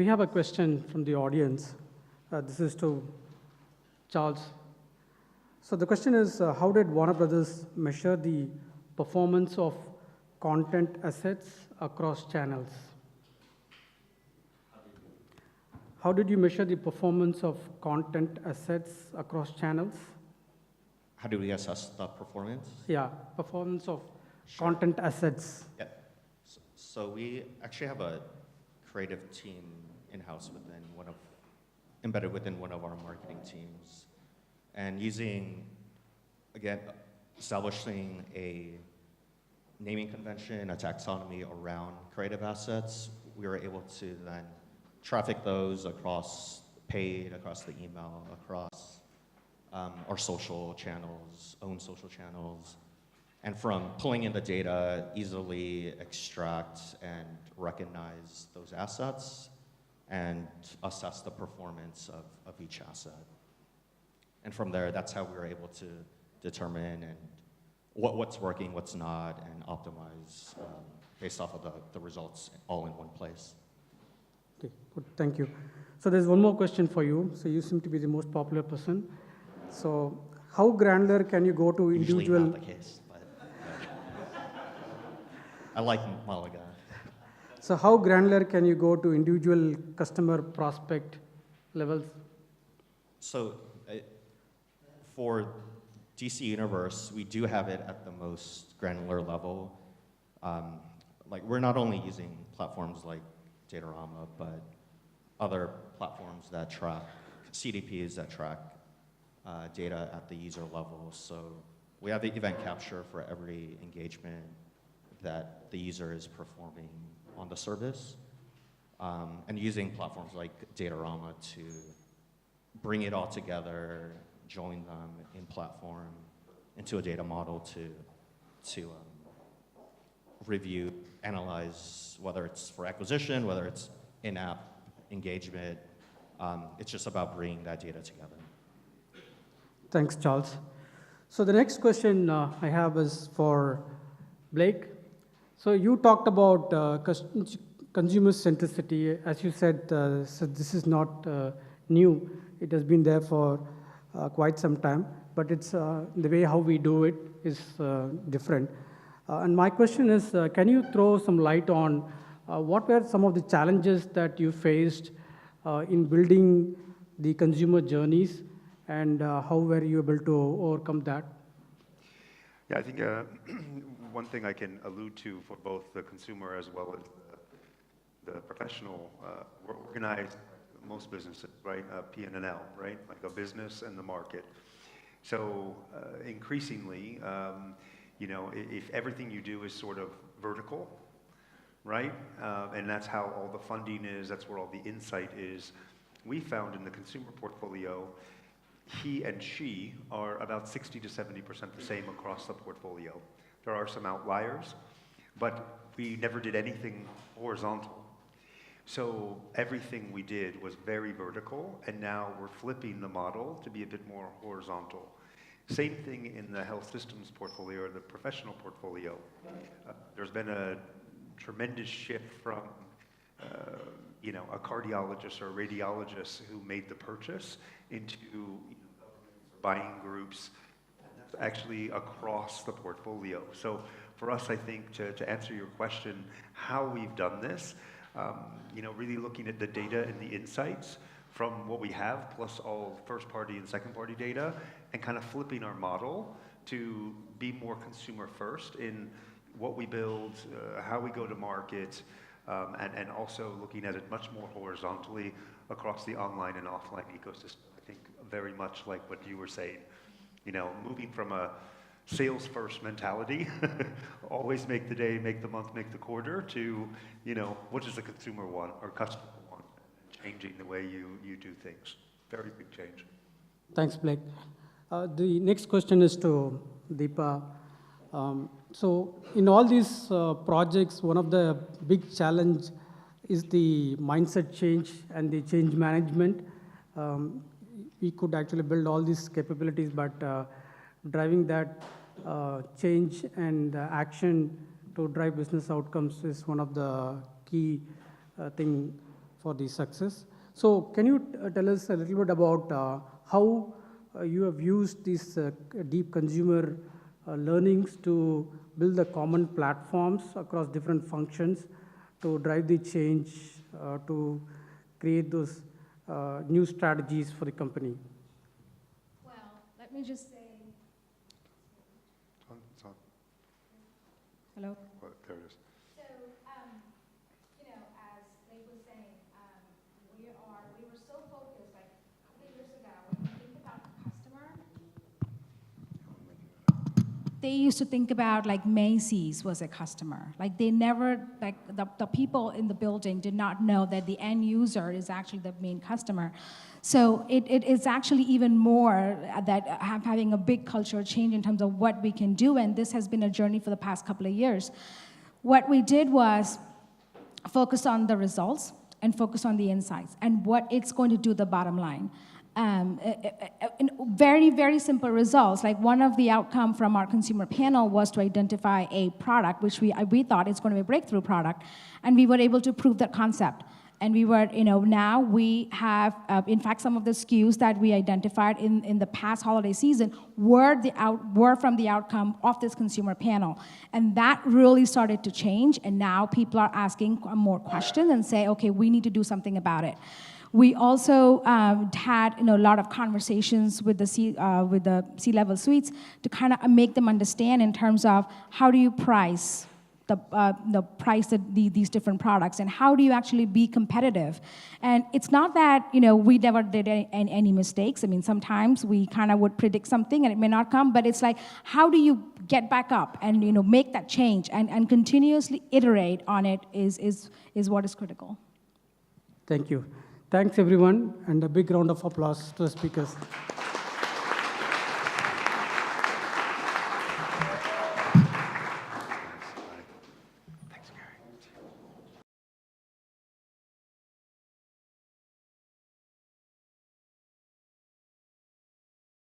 have a question from the audience. This is to Charles. So the question is, how did Warner Brothers measure the performance of content assets across channels? How did you measure the performance of content assets across channels? How do we assess the performance? Yeah, performance of content assets. Yeah. So we actually have a creative team in-house embedded within one of our marketing teams. And establishing a naming convention, a taxonomy around creative assets, we were able to then traffic those across paid, across the email, across our social channels, own social channels. And from pulling in the data, easily extract and recognize those assets and assess the performance of each asset. And from there, that's how we were able to determine what's working, what's not, and optimize based off of the results all in one place. Okay, good, thank you. So there's one more question for you. So you seem to be the most popular person. So how granular can you go to individual? Usually not the case, but I like Malaga. So how granular can you go to individual customer prospect levels? So for DC Universe, we do have it at the most granular level. We're not only using platforms like Datorama, but other platforms that track, CDPs that track data at the user level. So we have the event capture for every engagement that the user is performing on the service, and using platforms like Datorama to bring it all together, join them in platform into a data model to review, analyze whether it's for acquisition, whether it's in-app engagement. It's just about bringing that data together. Thanks, Charles. So the next question I have is for Blake. So you talked about consumer centricity. As you said, so this is not new. It has been there for quite some time, but it's the way how we do it is different. And my question is, can you throw some light on what were some of the challenges that you faced in building the consumer journeys, and how were you able to overcome that? Yeah, I think one thing I can allude to for both the consumer as well as the professional, we're organized, most businesses, right? P&L, right? Like a business and the market. So increasingly, if everything you do is sort of vertical, right? And that's how all the funding is, that's where all the insight is. We found in the consumer portfolio, he and she are about 60 to 70% the same across the portfolio. There are some outliers, but we never did anything horizontal. So everything we did was very vertical, and now we're flipping the model to be a bit more horizontal. Same thing in the health systems portfolio or the professional portfolio. There's been a tremendous shift from a cardiologist or a radiologist who made the purchase into buying groups. That's actually across the portfolio. So for us, I think to answer your question, how we've done this, really looking at the data and the insights from what we have, plus all first-party and second-party data, and kind of flipping our model to be more consumer-first in what we build, how we go to market, and also looking at it much more horizontally across the online and offline ecosystem. I think very much like what you were saying, moving from a sales-first mentality, always make the day, make the month, make the quarter, to, what does the consumer want or customer want, changing the way you do things. Very big change. Thanks, Blake. The next question is to Deepa. So in all these projects, one of the big challenge is the mindset change and the change management. We could actually build all these capabilities, but driving that change and action to drive business outcomes is one of the key thing for the success. So can you tell us a little bit about how you have used these deep consumer learnings to build the common platforms across different functions to drive the change, to create those new strategies for the company? Well, let me just say, It's on. hello? Well, there it is. So, you know, as Blake was saying, we were so focused, like a couple of years ago, when you think about the customer, they used to think about like Macy's was a customer. Like they never, like the people in the building did not know that the end user is actually the main customer. So it is actually even more that having a big cultural change in terms of what we can do, and this has been a journey for the past couple of years. What we did was focus on the results and focus on the insights and what it's going to do the bottom line. Very, very simple results. Like one of the outcome from our consumer panel was to identify a product, which we thought is going to be a breakthrough product, and we were able to prove that concept. And we were, you know, now we have, in fact, some of the SKUs that we identified in the past holiday season were from the outcome of this consumer panel. And that really started to change, and now people are asking more questions and say, okay, we need to do something about it. We also had, you know, a lot of conversations with the C-level suites to kind of make them understand in terms of how do you price the price of these different products, and how do you actually be competitive? And it's not that, you know, we never did any mistakes. I mean, sometimes we kind of would predict something and it may not come, but it's like, how do you get back up and, you know, make that change and continuously iterate on it is what is critical. Thank you. Thanks, everyone, and a big round of applause to the speakers.